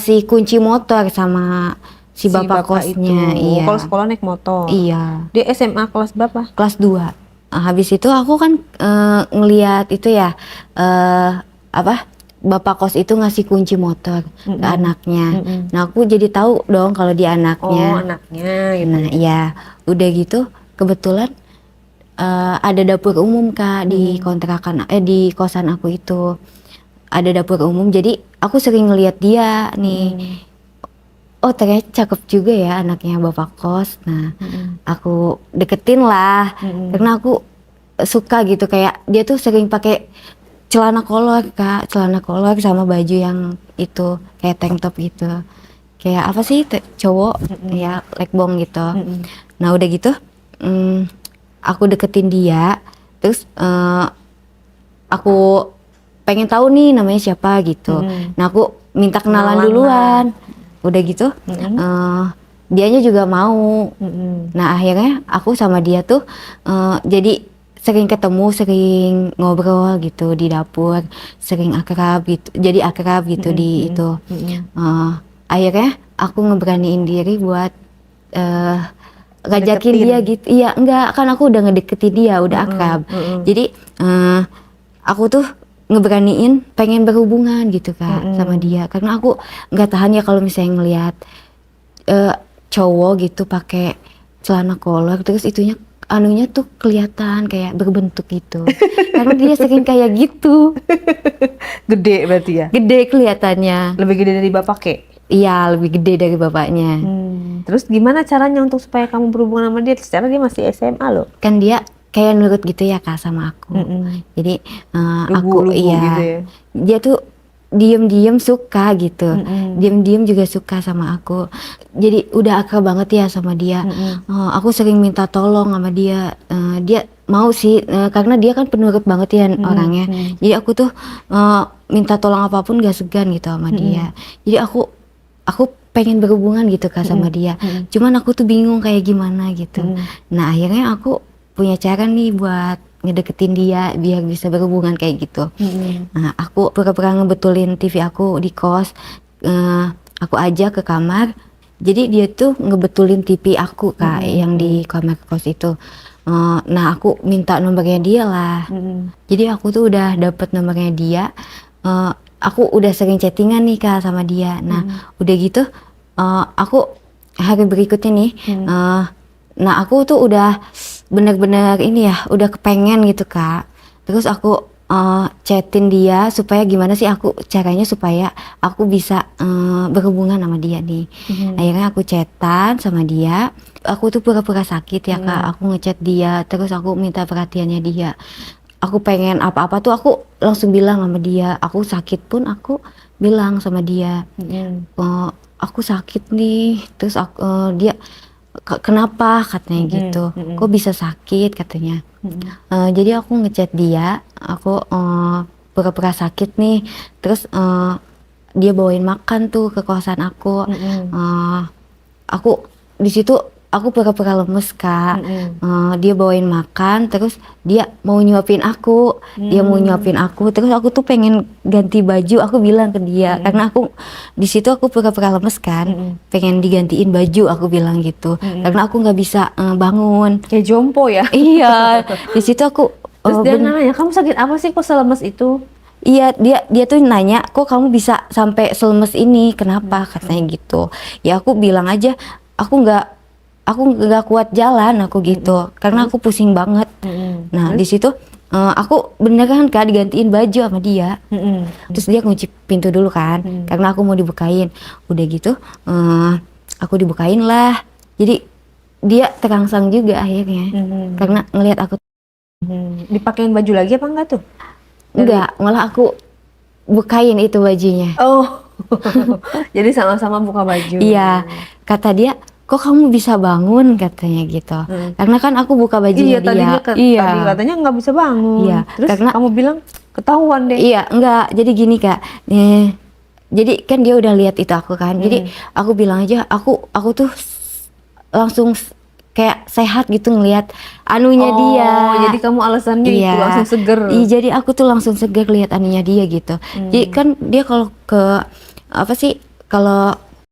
ngasih kunci motor sama si bapak kosnya. itu. Iya. Kalau sekolah naik motor. Iya. Dia SMA kelas berapa? Kelas 2. Habis itu aku kan ngeliat itu ya bapak kos itu ngasih kunci motor ke anaknya. Nah aku jadi tahu dong kalau dia anaknya. Oh anaknya gitu. Nah iya, udah gitu kebetulan ada dapur umum Kak di kontrakan di kosan aku itu. Ada dapur umum, jadi aku sering ngeliat dia nih. Oh ternyata cakep juga ya anaknya bapak kos. Nah aku deketin lah karena aku suka gitu, kayak dia tuh sering pakai celana kolor Kak, celana kolor sama baju yang itu kayak tank top gitu, kayak apa sih cowok ya legbong gitu. Nah udah gitu aku deketin dia, terus aku pengen tahu nih namanya siapa gitu. Nah aku minta kenalan duluan. Udah gitu dianya juga mau. Nah akhirnya aku sama dia tuh jadi sering ketemu, sering ngobrol gitu di dapur, sering akrab gitu, jadi akrab gitu di itu. Akhirnya aku ngeberaniin diri buat ngajakin dia gitu. Iya enggak, kan aku udah ngedeketin dia, udah akrab. Jadi aku tuh ngeberaniin pengen berhubungan gitu Kak sama dia, karena aku nggak tahan ya kalau misalnya ngelihat cowok gitu pakai celana kolor terus itunya anunya tuh kelihatan kayak berbentuk gitu. Karena dia sering kayak gitu. Gede berarti ya? Gede kelihatannya. Lebih gede dari bapak kek? Iya lebih gede dari bapaknya. Terus gimana caranya untuk supaya kamu berhubungan sama dia? Secara dia masih SMA loh. Kan dia kayak nurut gitu ya Kak sama aku. Jadi Lugu iya gitu ya? Dia tuh diem-diem suka gitu, diem-diem juga suka sama aku. Jadi udah akrab banget ya sama dia. Aku sering minta tolong sama dia. Dia mau sih karena dia kan penurut banget ya orangnya. Jadi aku tuh minta tolong apapun gak segan gitu sama dia. Jadi aku pengen berhubungan gitu Kak sama dia. Cuman aku tuh bingung kayak gimana gitu. Nah akhirnya aku punya cara nih buat ngedeketin dia biar bisa berhubungan kayak gitu. Nah aku pura-pura ngebetulin TV aku di kos, aku ajak ke kamar, jadi dia tuh ngebetulin TV aku Kak yang di kamar kos itu. Nah aku minta nomornya dia lah. Jadi aku tuh udah dapet nomornya dia, aku udah sering chattingan nih Kak sama dia. Nah udah gitu aku hari berikutnya nih nah aku tuh udah bener-bener ini ya, udah kepengen gitu Kak. Terus aku chatin dia supaya gimana sih caranya supaya aku bisa berhubungan sama dia nih. Akhirnya aku chatan sama dia. Aku tuh pura-pura sakit ya Kak. Aku ngechat dia, terus aku minta perhatiannya dia. Aku pengen apa-apa tuh aku langsung bilang sama dia. Aku sakit pun aku bilang sama dia. Aku sakit nih. Terus dia kenapa katanya gitu, kok bisa sakit katanya. Jadi aku ngechat dia, aku pura-pura sakit nih, terus dia bawain makan tuh ke kosan aku. Aku di situ aku pura-pura lemes Kak. Dia bawain makan, terus dia mau nyuapin aku, terus aku tuh pengen ganti baju. Aku bilang ke dia karena aku di situ aku pura-pura lemes kan, pengen digantiin baju, aku bilang gitu karena aku nggak bisa bangun. Kayak jompo ya? Iya, di situ aku terus dia nanya, kamu sakit apa sih kok selemes itu? Iya, dia tuh nanya, kok kamu bisa sampai selemes ini, kenapa katanya gitu. Ya aku bilang aja, aku nggak kuat jalan aku gitu, karena aku pusing banget. Nah di situ aku beneran Kak digantiin baju sama dia. Terus dia ngunci pintu dulu kan, karena aku mau dibukain. Udah gitu aku dibukain lah. Jadi dia terangsang juga akhirnya, karena ngelihat aku. Dipakein baju lagi apa enggak tuh? Enggak, malah aku bukain itu bajunya. Oh, jadi sama-sama buka baju. Iya, kata dia, kok kamu bisa bangun katanya gitu. Karena kan aku buka bajunya dia. Tadi katanya nggak bisa bangun. Iya, terus karena kamu bilang ketahuan deh. Iya, enggak. Jadi gini Kak. Jadi kan dia udah lihat itu aku kan. Jadi aku bilang aja, aku tuh langsung kayak sehat gitu ngelihat anunya dia. Jadi kamu alasannya itu langsung seger. Iya, jadi aku tuh langsung seger lihat anunya dia gitu. Jadi kan dia kalau ke apa sih Kalau